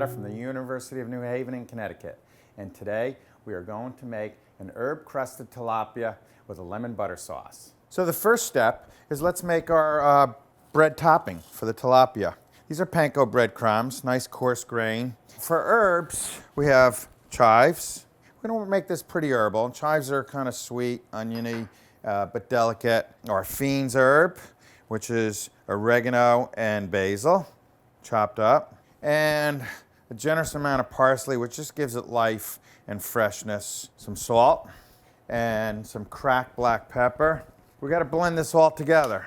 Nevada from the University of New Haven in Connecticut. And today we are going to make an herb-crusted tilapia with a lemon butter sauce. So the first step is let's make our bread topping for the tilapia. These are panko breadcrumbs, nice coarse grain. For herbs, we have chives. We're going to make this pretty herbal. Chives are kind of sweet, oniony, but delicate. Our Fiends herb, which is oregano and basil, chopped up. And a generous amount of parsley, which just gives it life and freshness. Some salt and some cracked black pepper. We got to blend this all together.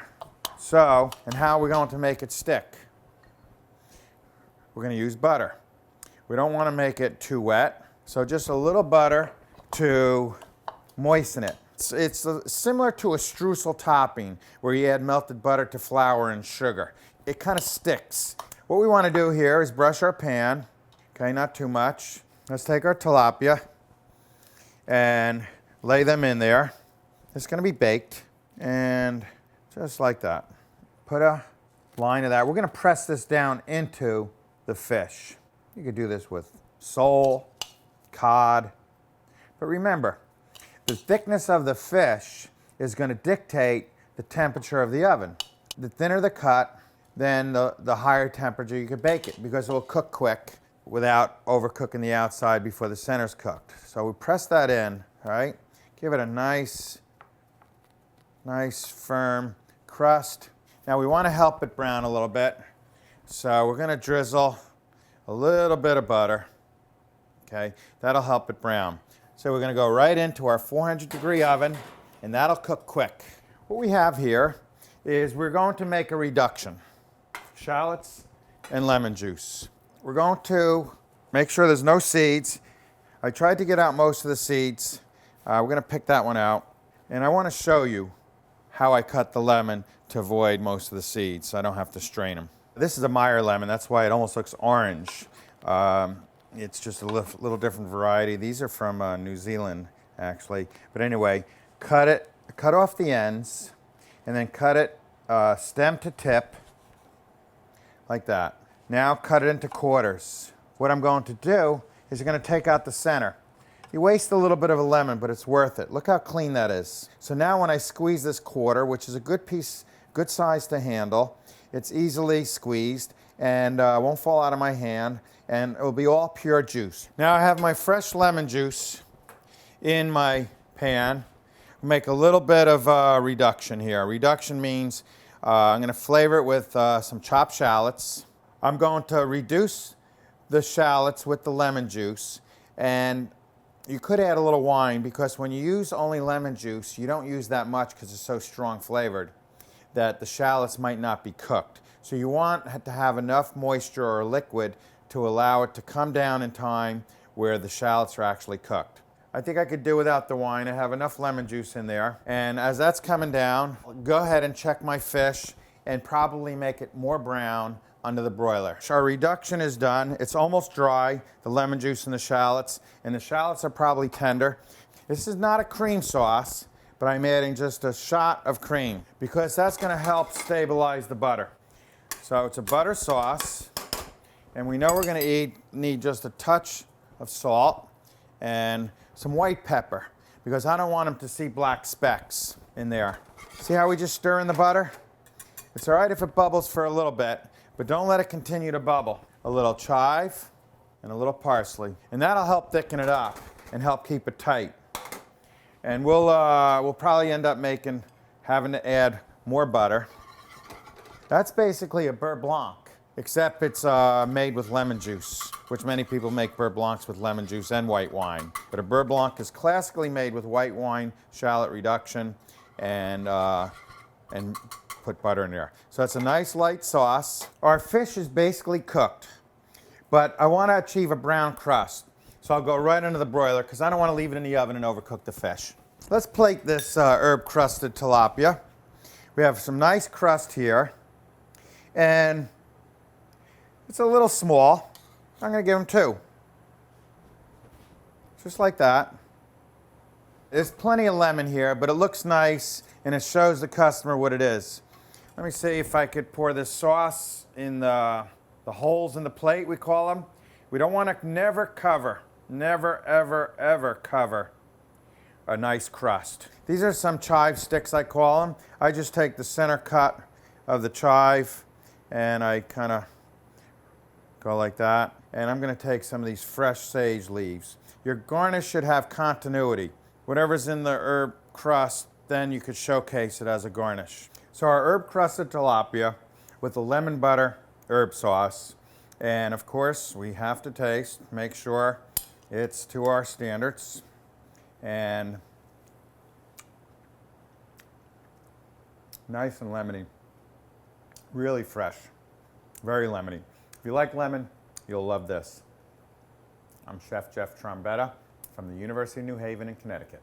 So, and how are we going to make it stick? We're going to use butter. We don't want to make it too wet, so just a little butter to moisten it. It's similar to a streusel topping where you add melted butter to flour and sugar. It kind of sticks. What we want to do here is brush our pan, okay, not too much. Let's take our tilapia and lay them in there. It's going to be baked, and just like that. Put a line of that. We're going to press this down into the fish. You could do this with sole, cod, but remember, the thickness of the fish is going to dictate the temperature of the oven. The thinner the cut, then the higher temperature you can bake it, because it will cook quick without overcooking the outside before the center's cooked. So we press that in, all right? Give it a nice firm crust. Now we want to help it brown a little bit, so we're going to drizzle a little bit of butter, okay? That'll help it brown. So we're going to go right into our 400-degree oven, and that'll cook quick. What we have here is we're going to make a reduction. Shallots and lemon juice. We're going to make sure there's no seeds. I tried to get out most of the seeds. We're going to pick that one out. And I want to show you how I cut the lemon to avoid most of the seeds, so I don't have to strain them. This is a Meyer lemon. That's why it almost looks orange. It's just a little different variety. These are from New Zealand, actually. But anyway, cut off the ends, and then cut it stem to tip, like that. Now cut it into quarters. What I'm going to do is you're going to take out the center. You waste a little bit of a lemon, but it's worth it. Look how clean that is. So now when I squeeze this quarter, which is a good piece, good size to handle, it's easily squeezed and won't fall out of my hand, and it will be all pure juice. Now I have my fresh lemon juice in my pan. Make a little bit of reduction here. Reduction means I'm going to flavor it with some chopped shallots. I'm going to reduce the shallots with the lemon juice, and you could add a little wine, because when you use only lemon juice, you don't use that much because it's so strong flavored that the shallots might not be cooked. So you want to have enough moisture or liquid to allow it to come down in time where the shallots are actually cooked. I think I could do without the wine. I have enough lemon juice in there. And as that's coming down, go ahead and check my fish and probably make it more brown under the broiler. So our reduction is done. It's almost dry, the lemon juice and the shallots are probably tender. This is not a cream sauce, but I'm adding just a shot of cream because that's going to help stabilize the butter. So it's a butter sauce, and we know we're going to need just a touch of salt and some white pepper, because I don't want them to see black specks in there. See how we just stir in the butter? It's all right if it bubbles for a little bit, but don't let it continue to bubble. A little chive and a little parsley, and that'll help thicken it up and help keep it tight. And we'll probably end up having to add more butter. That's basically a beurre blanc, except it's made with lemon juice, which many people make beurre blancs with lemon juice and white wine. But a beurre blanc is classically made with white wine, shallot reduction, and put butter in there. So it's a nice light sauce. Our fish is basically cooked, but I want to achieve a brown crust. So I'll go right into the broiler because I don't want to leave it in the oven and overcook the fish. Let's plate this herb-crusted tilapia. We have some nice crust here, and it's a little small. I'm going to give them 2. Just like that. There's plenty of lemon here, but it looks nice, and it shows the customer what it is. Let me see if I could pour this sauce in the holes in the plate, we call them. We don't want to never ever, ever cover a nice crust. These are some chive sticks, I call them. I just take the center cut of the chive and I kind of go like that. And I'm going to take some of these fresh sage leaves. Your garnish should have continuity. Whatever's in the herb crust, then you could showcase it as a garnish. So our herb crusted tilapia with the lemon butter herb sauce. And of course, we have to taste, make sure it's to our standards. And nice and lemony. Really fresh. Very lemony. If you like lemon, you'll love this. I'm Chef Jeff Trombetta from the University of New Haven in Connecticut.